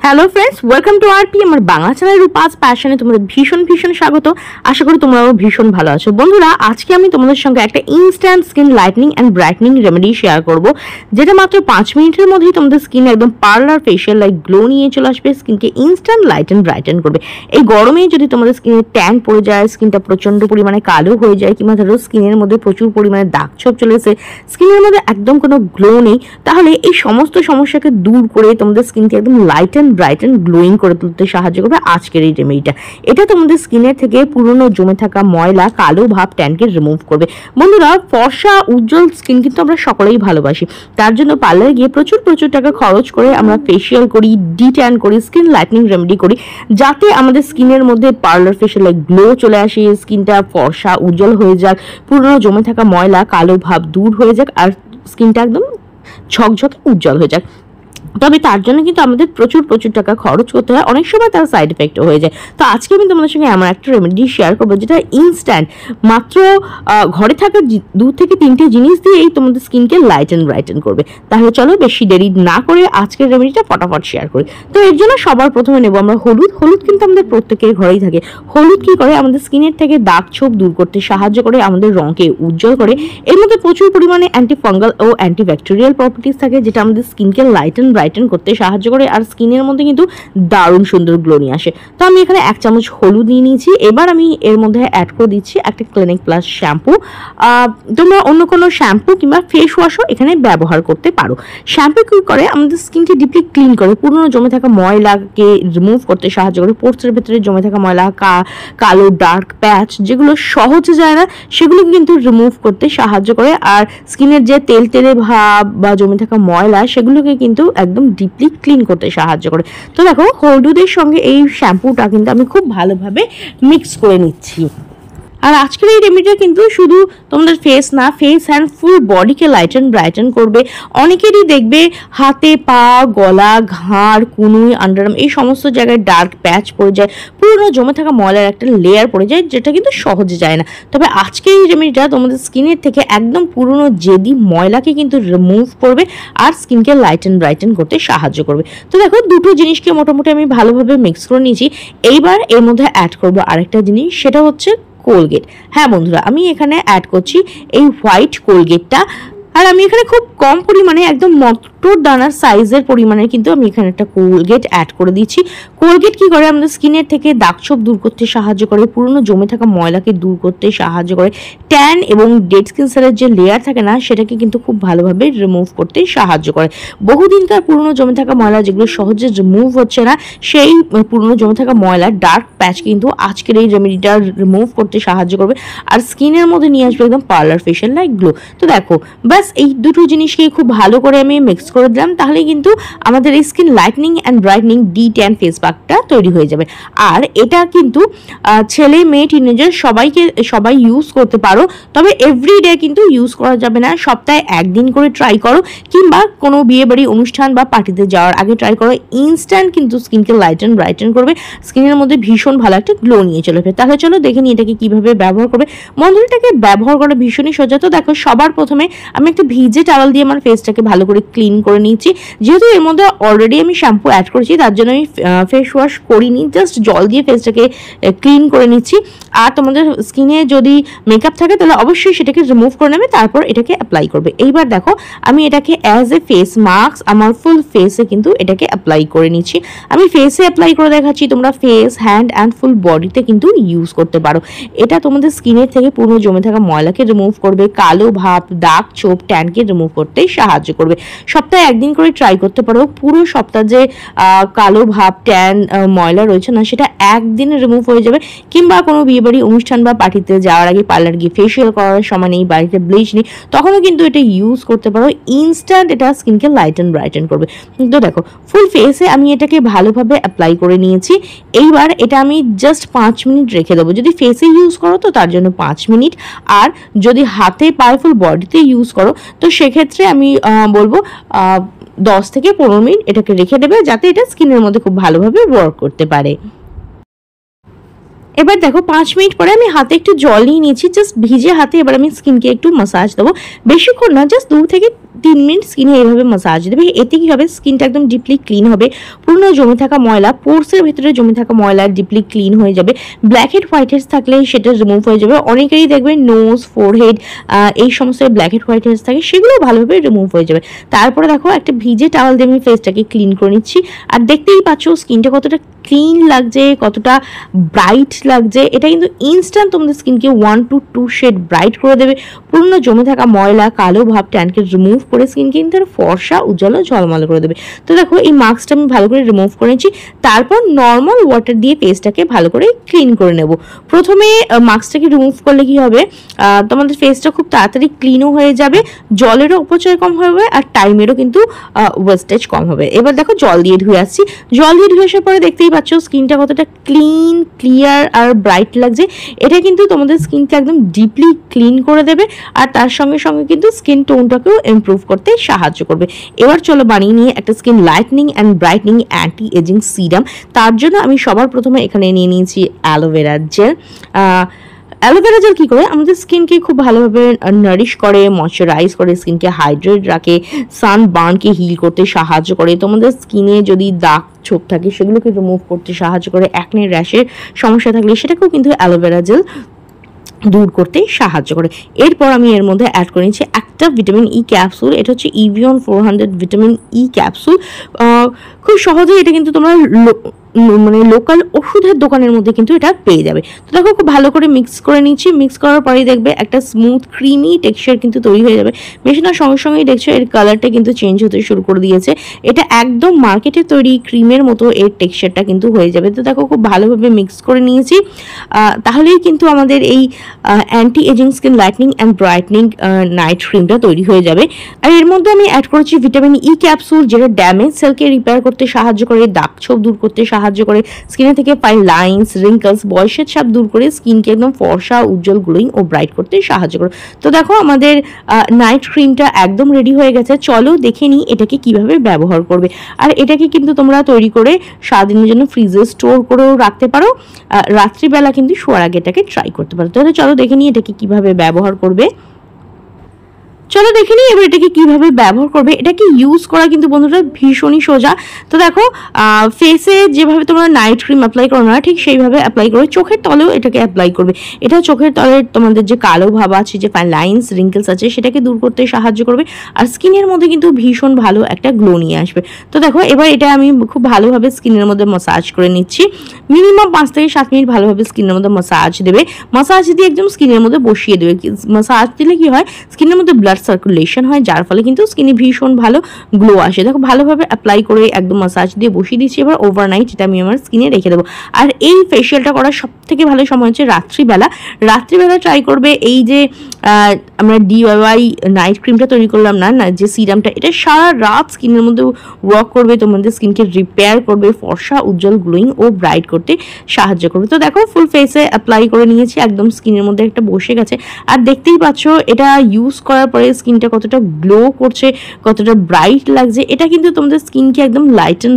Hello friends, welcome to RP আমার Bangla channel Rupa's প্যাশনে তোমাদের ভীষণ স্বাগত। আশা করি তোমরাও ভীষণ ভালো আছো। বন্ধুরা, আজকে আমি তোমাদের সঙ্গে একটা instant skin lightening and brightening remedy share করব, যেটা মাত্র 5 মিনিটের মধ্যেই তোমাদের স্কিন একদম পার্লার ফেশিয়াল লাইক গ্লো নিয়ে চলে আসবে, স্কিনকে ইনস্ট্যান্ট লাইট অ্যান্ড ব্রাইটেন করবে। এই গরমে যদি তোমাদের স্কিনে ট্যান পড়ে যায়, স্কিনটা প্রচন্ড পরিমাণে কালো হয়ে যায়, কিংবা ধরো স্কিনের মধ্যে প্রচুর পরিমাণে দাগ ছোপ চলে এসে স্কিনের মধ্যে একদম কোনো গ্লো নেই, তাহলে এই সমস্ত সমস্যাকে দূর করে তোমাদের স্কিনকে একদম light and bright and glowing করে তুলতে সাহায্য করবে আজকের এই রেমেডিটা। এটা তোমাদের স্কিনের থেকে পুরনো জমে থাকা ময়লা, কালো ভাব, ট্যানকে রিমুভ করবে। বন্ধুরা, ফর্সা উজ্জ্বল স্কিন কিন্তু আমরা সকলেই ভালোবাসি। তার জন্য পার্লারে গিয়ে প্রচুর টাকা খরচ করে আমরা ফেশিয়াল করি, ডিট্যান করি, স্কিন লাইটনিং রেমেডি করি, যাতে আমাদের স্কিনের মধ্যে পার্লার ফেশিয়াল লাইক গ্লো চলে আসে, স্কিনটা ফর্সা উজ্জ্বল হয়ে যাক, পুরনো জমে থাকা ময়লা, কালো ভাব দূর হয়ে যাক, আর স্কিনটা একদম ঝকঝকে উজ্জ্বল হয়ে যাক। তবে তার জন্য কিন্তু আমাদের প্রচুর টাকা খরচ করতে হয়, অনেক সময় তার সাইড এফেক্টও হয়ে যায়। তো আজকে আমি তোমাদের সঙ্গে এমন একটা রেমেডি শেয়ার করবো, যেটা ইনস্ট্যান্ট মাত্র ঘরে থাকা 2 থেকে 3টে জিনিস দিয়েই তোমাদের স্কিনকে লাইট অ্যান্ড ব্রাইটেন করবে। তাহলে চলো বেশি দেরি না করে আজকের রেমেডিটা ফটাফট শেয়ার করি। তো এর জন্য সবার প্রথমে নেবো আমরা হলুদ কিন্তু আমাদের প্রত্যেকের ঘরেই থাকে। হলুদ কি করে? আমাদের স্কিনের থেকে দাগ ছোপ দূর করতে সাহায্য করে, আমাদের রঙকে উজ্জ্বল করে। এর মধ্যে প্রচুর পরিমাণে অ্যান্টি ফাঙ্গাল ও অ্যান্টি ব্যাকটেরিয়াল প্রপার্টিস থাকে, যেটা আমাদের স্কিনকে লাইট অ্যান্ড ব্রাইটেন করতে সাহায্য করে, আর স্কিনের মধ্যে কিন্তু দারুণ সুন্দর গ্লো নিয়ে আসে। তো আমি এখানে 1 চামচ হলুদ নিয়ে নিয়েছি। এবার আমি এর মধ্যে অ্যাড করে দিচ্ছি একটা ক্লিনিক প্লাস শ্যাম্পু। তোমরা অন্য কোনো শ্যাম্পু কিংবা ফেস ওয়াশও এখানে ব্যবহার করতে পারো। শ্যাম্পু কি করে? আমাদের স্কিনকে ডিপলি ক্লিন করে, পুরনো জমে থাকা ময়লাকে রিমুভ করতে সাহায্য করে। পোর্সের ভেতরে জমে থাকা ময়লা, কালো ডার্ক প্যাচ যেগুলো সহজে যায় না, সেগুলো কিন্তু রিমুভ করতে সাহায্য করে। আর স্কিনের যে তেলে ভাব বা জমে থাকা ময়লা, সেগুলোকে কিন্তু একদম ডিপলি ক্লিন করতে সাহায্য করে। তো দেখো, হলুদের সঙ্গে এই শ্যাম্পুটা কিন্তু আমি খুব ভালোভাবে মিক্স করে নিচ্ছি। আর আজকের এই রেমেডিটা কিন্তু শুধু তোমাদের ফেস না, ফেস অ্যান্ড ফুল বডিকে লাইট অ্যান্ড ব্রাইটেন করবে। অনেকেরই দেখবে হাতে, পা, গলা, ঘাড়, কুনুই, আন্ডারআর্ম এই সমস্ত জায়গায় ডার্ক প্যাচ পড়ে যায়, পুরনো জমে থাকা ময়লার একটা লেয়ার পড়ে যায়, যেটা কিন্তু সহজে যায় না। তবে আজকের এই রেমেডিটা তোমাদের স্কিনের থেকে একদম পুরনো জেদি ময়লাকে কিন্তু রিমুভ করবে আর স্কিনকে লাইট অ্যান্ড ব্রাইটেন করতে সাহায্য করবে। তো দেখো, দুটো জিনিসকে মোটামুটি আমি ভালোভাবে মিক্স করে নিয়েছি। এইবার এর মধ্যে অ্যাড করবো আরেকটা জিনিস, সেটা হচ্ছে কোলগেট। হ্যাঁ বন্ধুরা, আমি এখানে অ্যাড করছি এই হোয়াইট কোলগেটটা। আর আমি এখানে খুব কম পরিমাণে, একদম মটর দানার সাইজের পরিমাণে কিন্তু আমি এখানে একটা কোলগেট অ্যাড করে দিচ্ছি। কোলগেট কি করে? আমাদের স্কিনের থেকে দাগ ছোপ দূর করতে সাহায্য করে, পুরনো জমে থাকা ময়লাকে দূর করতে সাহায্য করে, ট্যান এবং ডেড স্কিন সেলের যে লেয়ার থাকে না, সেটাকে কিন্তু খুব ভালোভাবে রিমুভ করতে সাহায্য করে। বহুদিনকার পুরনো জমে থাকা ময়লা যেগুলো সহজে রিমুভ হচ্ছে না, সেই পুরনো জমে থাকা ময়লা, ডার্ক প্যাচ কিন্তু আজকের এই রেমেডিটা রিমুভ করতে সাহায্য করবে, আর স্কিনের মধ্যে নিয়ে আসবে একদম পার্লার ফেশিয়াল লাইক গ্লো। তো দেখো, ব্যাস এই দুটো জিনিসকে খুব ভালো করে আমি মিক্স করে দিলাম, তাহলে কিন্তু আমাদের এই স্কিন লাইটনিং অ্যান্ড ব্রাইটনিং ডি10 ফেস প্যাকটা তৈরি হয়ে যাবে। আর এটা কিন্তু ছেলে মেয়ে টিনেজার সবাই ইউজ করতে পারো, তবে এভরিডে কিন্তু ইউজ করা যাবে না। সপ্তাহে 1 দিন করে ট্রাই করো, কিংবা কোনো বিয়ে বাড়ি অনুষ্ঠান বা পার্টিতে যাওয়ার আগে ট্রাই করো। ইনস্ট্যান্ট কিন্তু স্কিনকে লাইট অ্যান্ড ব্রাইটেন করবে, স্কিনের মধ্যে ভীষণ ভালো একটা গ্লো নিয়ে চলে আসবে। তাহলে চলো দেখে নিই এটাকে কিভাবে ব্যবহার করবে। বন্ধুটাকে ব্যবহার করা ভীষণই সোজা। তো দেখো, সবার প্রথমে আমি একটা ভিজে টাওয়াল দিয়ে আমার ফেসটাকে ভালো করে ক্লিন করে নিয়েছি। যেহেতু এর মধ্যে অলরেডি আমি শ্যাম্পু অ্যাড করেছি, তার জন্য আমি ফেস ওয়াশ করিনি, জাস্ট জল দিয়ে ফেসটাকে ক্লিন করে নিচ্ছি। আর তোমাদের স্কিনে যদি মেকআপ থাকে তাহলে অবশ্যই সেটাকে রিমুভ করে নেবে, তারপর এটাকে অ্যাপ্লাই করবে। এইবার দেখো, আমি এটাকে অ্যাজ এ ফেস মাস্ক আমার ফুল ফেসে কিন্তু এটাকে অ্যাপ্লাই করে নিচ্ছি। আমি ফেসে অ্যাপ্লাই করে দেখাচ্ছি, তোমরা ফেস, হ্যান্ড অ্যান্ড ফুল বডিতে কিন্তু ইউজ করতে পারো। এটা তোমাদের স্কিনের থেকে পুরনো জমে থাকা ময়লাকে রিমুভ করবে, কালো ভাব, দাগ ছোপ, ট্যানকে রিমুভ করতে সাহায্য করবে। সপ্তাহে 1 দিন করে ট্রাই করতে পারো। পুরো সপ্তাহ যে কালো ভাব, ট্যান, ময়লা রয়েছে না, সেটা 1 দিনে রিমুভ হয়ে যাবে। কিংবা কোনো বিয়েবাড়ি অনুষ্ঠান বা পার্টিতে যাওয়ার আগে পার্লার গিয়ে ফেশিয়াল করার সময় নেই, বাড়িতে ব্লিচ নেই, তখনও কিন্তু এটা ইউজ করতে পারো। ইনস্ট্যান্ট এটা স্কিনকে লাইট অ্যান্ড ব্রাইটেন করবে। তো দেখো, ফুল ফেসে আমি এটাকে ভালোভাবে অ্যাপ্লাই করে নিয়েছি। এইবার এটা আমি জাস্ট 5 মিনিট রেখে দেবো। যদি ফেসে ইউজ করো তো তার জন্য 5 মিনিট, আর যদি হাতে, পায়ে, ফুল বডিতে ইউজ করো তো সেক্ষেত্রে আমি বলবো 10 থেকে 15 মিনিট এটাকে রেখে দেবে, যাতে এটা স্কিনের মধ্যে খুব ভালোভাবে ওয়ার্ক করতে পারে। এবার দেখো 5 মিনিট পরে আমি হাতে একটু জল নিয়ে নিয়েছি, জাস্ট ভিজে হাতে এবার আমি স্কিনকে একটু ম্যাসাজ দেবো। বেশিক্ষণ না, জাস্ট 2 থেকে 3 মিনিট স্কিনে এইভাবে মাসাজ দেবে। এতে কি হবে, স্কিনটা একদম ডিপলি ক্লিন হবে, পুরনো জমে থাকা ময়লা, পোর্সের ভিতরে জমে থাকা ময়লা ডিপলি ক্লিন হয়ে যাবে, ব্ল্যাক হেড হোয়াইট হেডস থাকলে সেটা রিমুভ হয়ে যাবে। অনেকেরই দেখবে নোজ, ফোরহেড এই সমস্ত ব্ল্যাক হেড হোয়াইট হেডস থাকে, সেগুলো ভালোভাবে রিমুভ হয়ে যাবে। তারপরে দেখো একটা ভিজে টাওয়াল দিয়ে আমি ফেসটাকে ক্লিন করে নিচ্ছি। আর দেখতেই পাচ্ছ স্কিনটা কতটা ক্লিন লাগছে, কতটা ব্রাইট লাগছে। এটা কিন্তু ইনস্ট্যান্ট তোমাদের স্কিনকে 1 to 2 শেড ব্রাইট করে দেবে। পুরনো জমে থাকা ময়লা, কালো ভাব, ট্যানকে রিমুভ করে স্কিনকে কিন্তু ফর্সা, উজ্জ্বল ও ঝলমল করে দেবে। তো দেখো এই মাস্কটা আমি ভালো করে রিমুভ করেছি। তারপর নর্মাল ওয়াটার দিয়ে ফেসটাকে ভালো করে ক্লিন করে নেব। প্রথমে মাস্কটাকে রিমুভ করলে কি হবে, তোমাদের ফেসটা খুব তাড়াতাড়ি ক্লিনও হয়ে যাবে, জলেরও অপচয় কম হবে, আর টাইমেরও কিন্তু ওয়েস্টেজ কম হবে। এবার দেখো জল দিয়ে ধুয়ে আসছি। জল দিয়ে ধুয়ে আসার পরে দেখতেই পাচ্ছ স্কিনটা কতটা ক্লিন, ক্লিয়ার আর ব্রাইট লাগছে। এটা কিন্তু তোমাদের স্কিনকে একদম ডিপলি ক্লিন করে দেবে, আর তার সঙ্গে সঙ্গে কিন্তু স্কিন টোনটাকেও ইমপ্রুভ করতে সাহায্য করবে। এবার চলো বানিয়ে নিয়ে একটা skin lightening and brightening anti ageing serum. তার জন্য আমি সবার প্রথমে এখানে নিয়ে নিয়েছি অ্যালোভেরা জেল। অ্যালোভেরা জেল কী করে, আমাদের স্কিনকে খুব ভালোভাবে নারিশ করে, ময়শ্চারাইজ করে, স্কিনকে হাইড্রেট রাখে, সানবার্নকে হিল করতে সাহায্য করে, তোমাদের স্কিনে যদি দাগ ছোপ থাকে সেগুলোকে রিমুভ করতে সাহায্য করে, অ্যাকনে র্যাশের সমস্যা থাকলে সেটাকেও কিন্তু অ্যালোভেরা জেল দূর করতে সাহায্য করে। এরপর আমি এর মধ্যে অ্যাড করে নিচ্ছি একটা ভিটামিন ই ক্যাপসুল। এটা হচ্ছে ইভিয়ন 400 ভিটামিন ই ক্যাপসুল। খুব সহজেই এটা কিন্তু তোমরা মানে লোকাল ওষুধের দোকানের মধ্যে কিন্তু এটা পেয়ে যাবে। তো দেখো খুব ভালো করে মিক্স করে নিচ্ছি। মিক্স করার পরেই দেখবে একটা স্মুথ ক্রিমি টেক্সচার কিন্তু তৈরি হয়ে যাবে। মেশানোর সঙ্গে সঙ্গেই দেখছো এর কালারটা কিন্তু চেঞ্জ হতে শুরু করে দিয়েছে। এটা একদম মার্কেটে তৈরি ক্রিমের মতো এর টেক্সচারটা কিন্তু হয়ে যাবে। তো দেখো খুব ভালোভাবে মিক্স করে নিয়েছি। তাহলেই কিন্তু আমাদের এই anti ageing skin lightening and brightening night ক্রিমটা তৈরি হয়ে যাবে। আর এর মধ্যে আমি অ্যাড করেছি ভিটামিন ই ক্যাপসুল, যেটা ড্যামেজ সেলকে রিপেয়ার করতে সাহায্য করে, দাগ ছোপ দূর করতে সাহায্য করে, স্কিনে থেকে ফাইন লাইন্স, রিঙ্কলস, বয়সের ছাপ দূর করে স্কিনকে একদম ফর্সা, উজ্জ্বল, গ্লোয়িং ও ব্রাইট করতে সাহায্য করে। তো দেখো আমাদের নাইট ক্রিমটা একদম রেডি হয়ে গেছে। চলো দেখে নিই এটাকে কিভাবে ব্যবহার করবে। আর এটাকে কিন্তু তোমরা তৈরি করে সারাদিনের জন্য ফ্রিজে স্টোর করেও রাখতে পারো, রাত্রিবেলা কিন্তু শোয়ার আগে এটাকে ট্রাই করতে পারো। তাহলে চলো দেখে নিই এটাকে কিভাবে ব্যবহার করবে। চলো দেখে নিই এবার এটাকে কিভাবে ব্যবহার করবে। এটাকে ইউজ করা কিন্তু বন্ধুরা ভীষণই সোজা। তো দেখো ফেসে যেভাবে তোমরা নাইট ক্রিম অ্যাপ্লাই করো না, ঠিক সেইভাবে অ্যাপ্লাই করবে। চোখের তলেও এটাকে অ্যাপ্লাই করবে। এটা চোখের তলের তোমাদের যে কালো ভাব আছে, যে ফাইন লাইন্স, রিঙ্কেলস আছে, সেটাকে দূর করতে সাহায্য করবে, আর স্কিনের মধ্যে কিন্তু ভীষণ ভালো একটা গ্লো নিয়ে আসবে। তো দেখো এবার এটা আমি খুব ভালোভাবে স্কিনের মধ্যে মাসাজ করে নিচ্ছি। মিনিমাম 5 থেকে 7 মিনিট ভালোভাবে স্কিনের মধ্যে মাসাজ দেবে। মাসাজ দিয়ে একদম স্কিনের মধ্যে বসিয়ে দেবে। মাসাজ দিলে কি হয়, স্কিনের মধ্যে ব্লাড সার্কুলেশন হয়, যার ফলে কিন্তু স্কিনে ভীষণ ভালো গ্লো আসে। দেখো ভালোভাবে অ্যাপ্লাই করে একদম মাসাজ দিয়ে বসিয়ে দিচ্ছি। এবার ওভারনাইট এটা আমি আমার স্কিনে রেখে দেবো। আর এই ফেশিয়ালটা করার সব থেকে ভালো সময় হচ্ছে রাত্রিবেলা। রাত্রিবেলা ট্রাই করবে এই যে আমরা DIY নাইট ক্রিমটা তৈরি করলাম না, যে সিরামটা, এটা সারা রাত স্কিনের মধ্যে ওয়ার্ক করবে, তোমাদের স্কিনকে রিপেয়ার করবে, ফর্সা, উজ্জ্বল, গ্লোয়িং ও ব্রাইট করতে সাহায্য করবে। তো দেখো ফুল ফেসে অ্যাপ্লাই করে নিয়েছি, একদম স্কিনের মধ্যে একটা বসে গেছে। আর দেখতেই পাচ্ছ এটা ইউজ করার পরে স্কিনটা কতটা গ্লো করছে, কতটা ব্রাইট লাগছে। এটা কিন্তু তোমাদের স্কিনকে একদম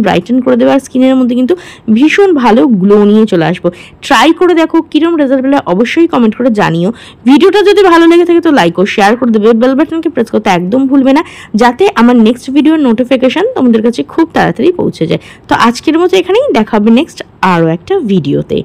ব্রাইটেন করে দেবে, আর স্কিনের মধ্যে কিন্তু ভীষণ ভালো গ্লো নিয়ে চলে আসবো। ট্রাই করে দেখো কিরকম রেজাল্ট পেলে অবশ্যই কমেন্ট করে জানিও। ভিডিওটা যদি ভালো লেগে থাকে তো লাইক ও শেয়ার করে দেবে, বেল বাটনকে প্রেস করতে একদম ভুলবে না, যাতে আমার নেক্সট ভিডিওর নোটিফিকেশন তোমাদের কাছে খুব তাড়াতাড়ি পৌঁছে যায়। তো আজকের মতো এখানেই দেখা হবে নেক্সট আরও একটা ভিডিওতে।